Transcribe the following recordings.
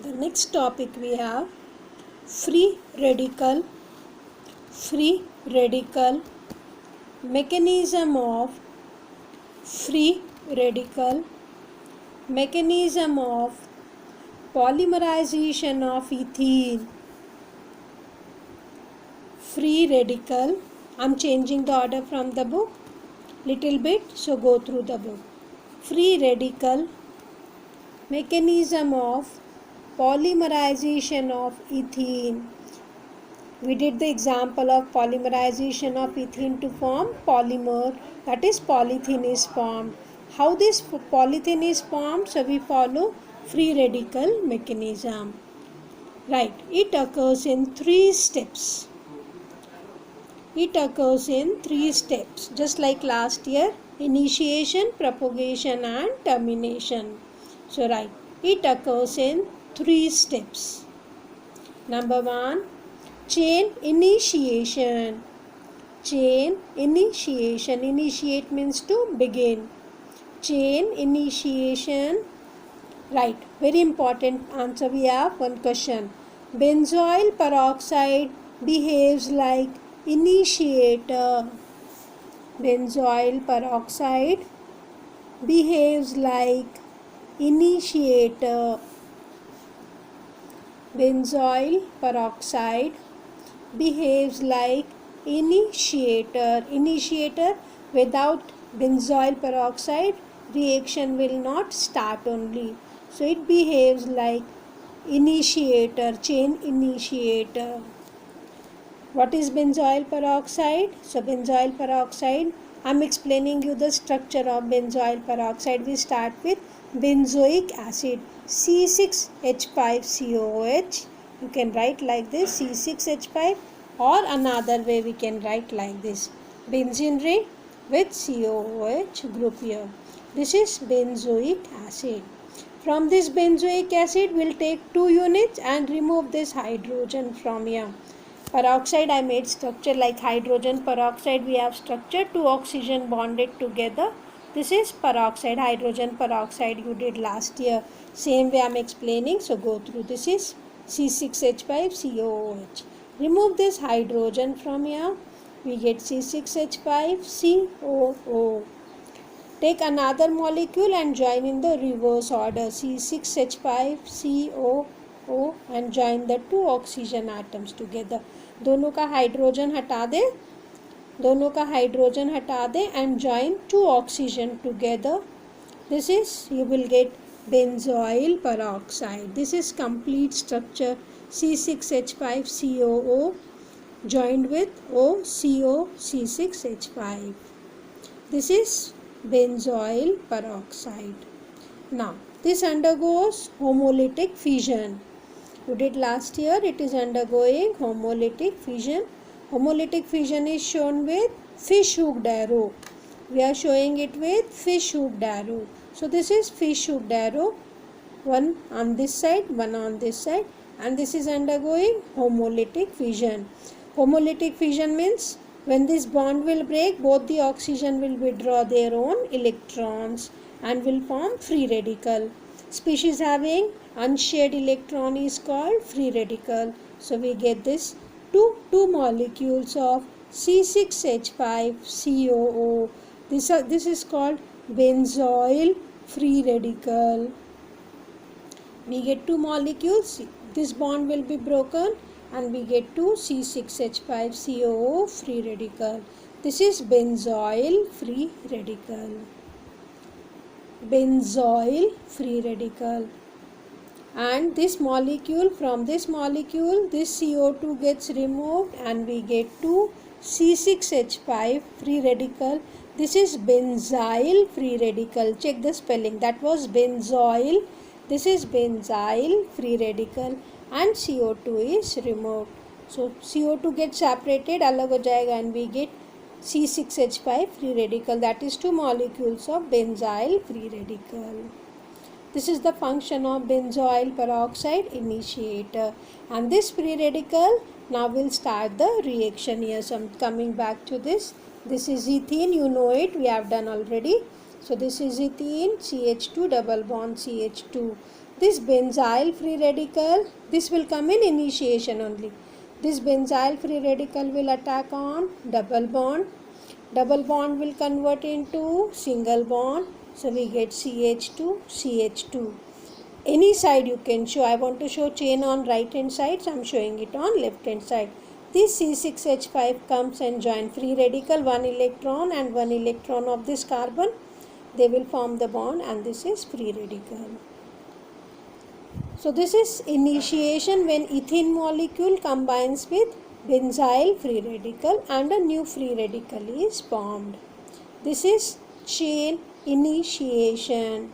The next topic we have free radical, mechanism of free radical, mechanism of polymerization of ethene. Free radical, I'm changing the order from the book little bit, so go through the book. Free radical, mechanism of polymerization of ethene. We did the example of polymerization of ethene to form polymer, that is polythene is formed. How this polythene is formed? So we follow free radical mechanism. Right, it occurs in 3 steps. It occurs in 3 steps, just like last year: initiation, propagation and termination. So right, it occurs in 3 steps. Number 1, chain initiation. Chain initiation. Initiate means to begin. Chain initiation. Right, very important answer we have. One question. Benzoyl peroxide behaves like initiator. Benzoyl peroxide behaves like initiator. Benzoyl peroxide behaves like initiator. Initiator, without benzoyl peroxide reaction will not start only. So it behaves like initiator, chain initiator. What is benzoyl peroxide? So benzoyl peroxide, I am explaining you the structure of benzoyl peroxide. We start with benzoic acid, C6H5COOH. You can write like this, C6H5, or another way we can write like this, benzene ring with COOH group here. This is benzoic acid. From this benzoic acid we will take 2 units and remove this hydrogen from here. Peroxide, I made structure like hydrogen peroxide. We have structure 2 oxygen bonded together. This is peroxide, hydrogen peroxide you did last year. Same way I am explaining, so go through. This is C6H5COOH. Remove this hydrogen from here. We get C6H5COO. Take another molecule and join in the reverse order, C6H5COO, and join the 2 oxygen atoms together. दोनों का hydrogen हटा दे and join 2 oxygen together. This is, you will get benzoyl peroxide. This is complete structure, C6H5COO joined with OCO C6H5. This is benzoyl peroxide. Now this undergoes homolytic fission. You did last year, it is undergoing homolytic fission. Homolytic fission is shown with fish hooked arrow. We are showing it with fish hooked arrow. So this is fish hooked arrow, one on this side, one on this side, and this is undergoing homolytic fission. Homolytic fission means when this bond will break, both the oxygen will withdraw their own electrons and will form free radical. Species having unshared electron is called free radical. So we get this two molecules of C6H5COO. This is called benzoyl free radical. We get 2 molecules. This bond will be broken and we get 2 C6H5COO free radical. This is benzoyl free radical. Benzoyl free radical. And this molecule, from this molecule, this CO2 gets removed and we get 2 C6H5 free radical. This is benzyl free radical. Check the spelling. That was benzoyl. This is benzyl free radical and CO2 is removed. So CO2 gets separated, alag ho jayega, and we get C6H5 free radical. That is 2 molecules of benzyl free radical. This is the function of benzoyl peroxide initiator. And this free radical, now we'll start the reaction here. So I'm coming back to this. This is ethene, you know it, we have done already. So this is ethene, CH2 double bond CH2. This benzyl free radical, this will come in initiation only. This benzyl free radical will attack on double bond. Double bond will convert into single bond. So we get CH2, CH2. Any side you can show. I want to show chain on right hand side, so I am showing it on left hand side. This C6H5 comes and join free radical, one electron and one electron of this carbon. They will form the bond, and this is free radical. So this is initiation when ethene molecule combines with benzyl free radical and a new free radical is formed. This is chain initiation.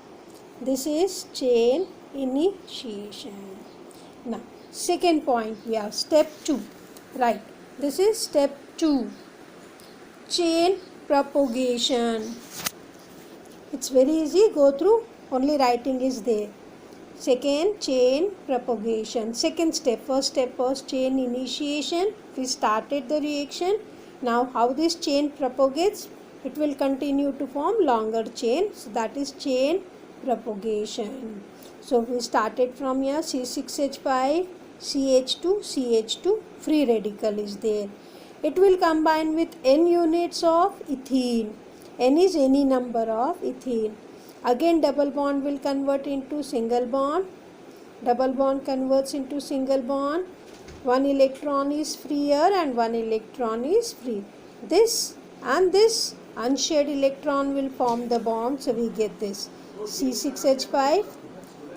This is chain initiation. Now second point we have step 2. Right. This is step 2. Chain propagation. It's very easy. Go through. Only writing is there. Second, chain propagation. Second step. First step was chain initiation. We started the reaction. Now how this chain propagates? It will continue to form longer chain. So that is chain propagation. So we started from here C6H5, CH2, CH2. Free radical is there. It will combine with n units of ethene. N is any number of ethene. Again double bond will convert into single bond. Double bond converts into single bond. One electron is free here and one electron is free. This and this unshared electron will form the bond. So we get this C6H5.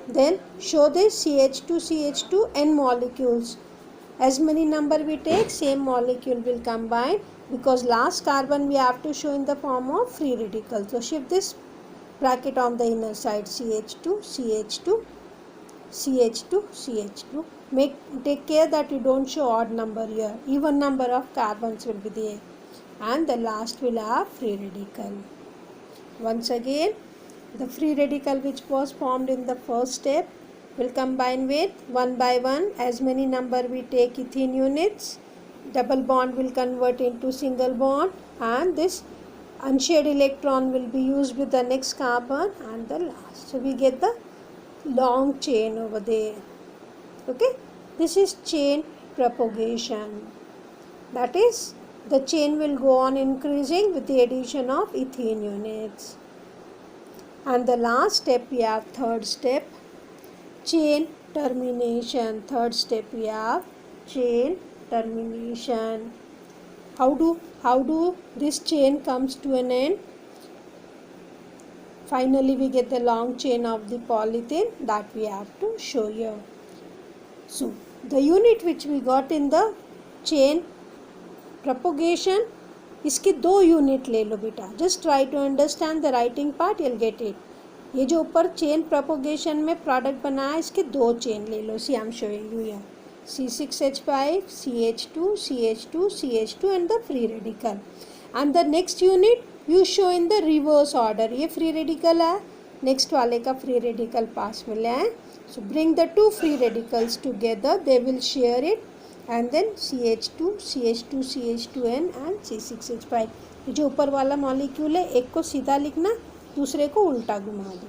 Then show this CH2, CH2, n molecules. As many number we take, same molecule will combine, because last carbon we have to show in the form of free radical. So shift this bracket on the inner side, CH2, CH2, CH2, CH2. Take care that you don't show odd number here. Even number of carbons will be there. And the last will have free radical. Once again, the free radical which was formed in the first step will combine with one by one. As many number we take ethene units. Double bond will convert into single bond, and this unshared electron will be used with the next carbon and the last. So we get the long chain over there. Okay, this is chain propagation. That is, the chain will go on increasing with the addition of ethene units. And the last step we have third step, chain termination. Third step we have chain termination. How do this chain comes to an end? Finally we get the long chain of the polyethylene that we have to show here. So the unit which we got in the chain propagation, इसके दो unit ले लो बेटा. Just try to understand the writing part, you'll get it. ये जो ऊपर chain propagation में product बना है, इसके दो चेन ले लो. See I am showing you here. C6H5, CH2, CH2, CH2 and the free radical. And the next unit you show in the reverse order. ये free radical है, next वाले का free radical pass मिला है. So bring the two free radicals together, they will share it, and then CH2, CH2, CH2N and C6H5. ये जो ऊपर वाला मॉलिक्यूल है, एक को सीधा लिखना, दूसरे को उल्टा घुमा दो.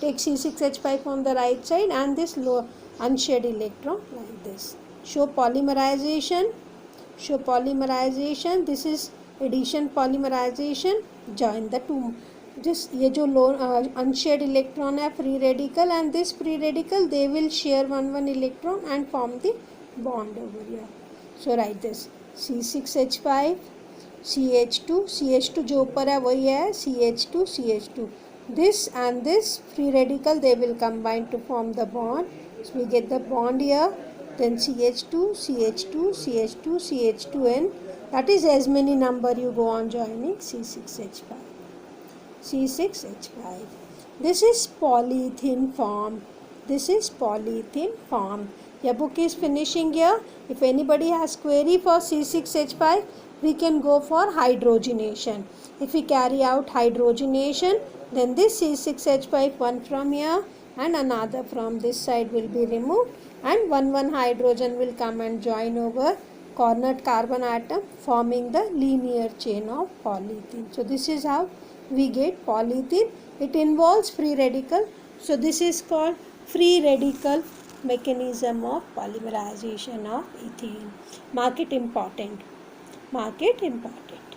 Take C6H5 on the right side and this low unshared electron like this. Show polymerization. Show polymerization. This is addition polymerization. Join the two. Just ये जो unshared electron है free radical, and this free radical they will share one electron and form the bond over here. So write this C6H5, CH2, CH2 जो ऊपर है वही है CH2, CH2. This and this free radical they will combine to form the bond. So we get the bond here. Then CH2, CH2, CH2, CH2N. That is as many number you go on joining C6H5. C6H5. This is polyethylene form. This is polyethylene form. Your book is finishing here. If anybody has query for C6H5, we can go for hydrogenation. If we carry out hydrogenation, then this C6H5, one from here and another from this side will be removed, and one hydrogen will come and join over cornered carbon atom, forming the linear chain of polyethylene. So this is how we get polyethylene. It involves free radical. So this is called Free radical mechanism of polymerization of ethene. Mark it important. Mark it important.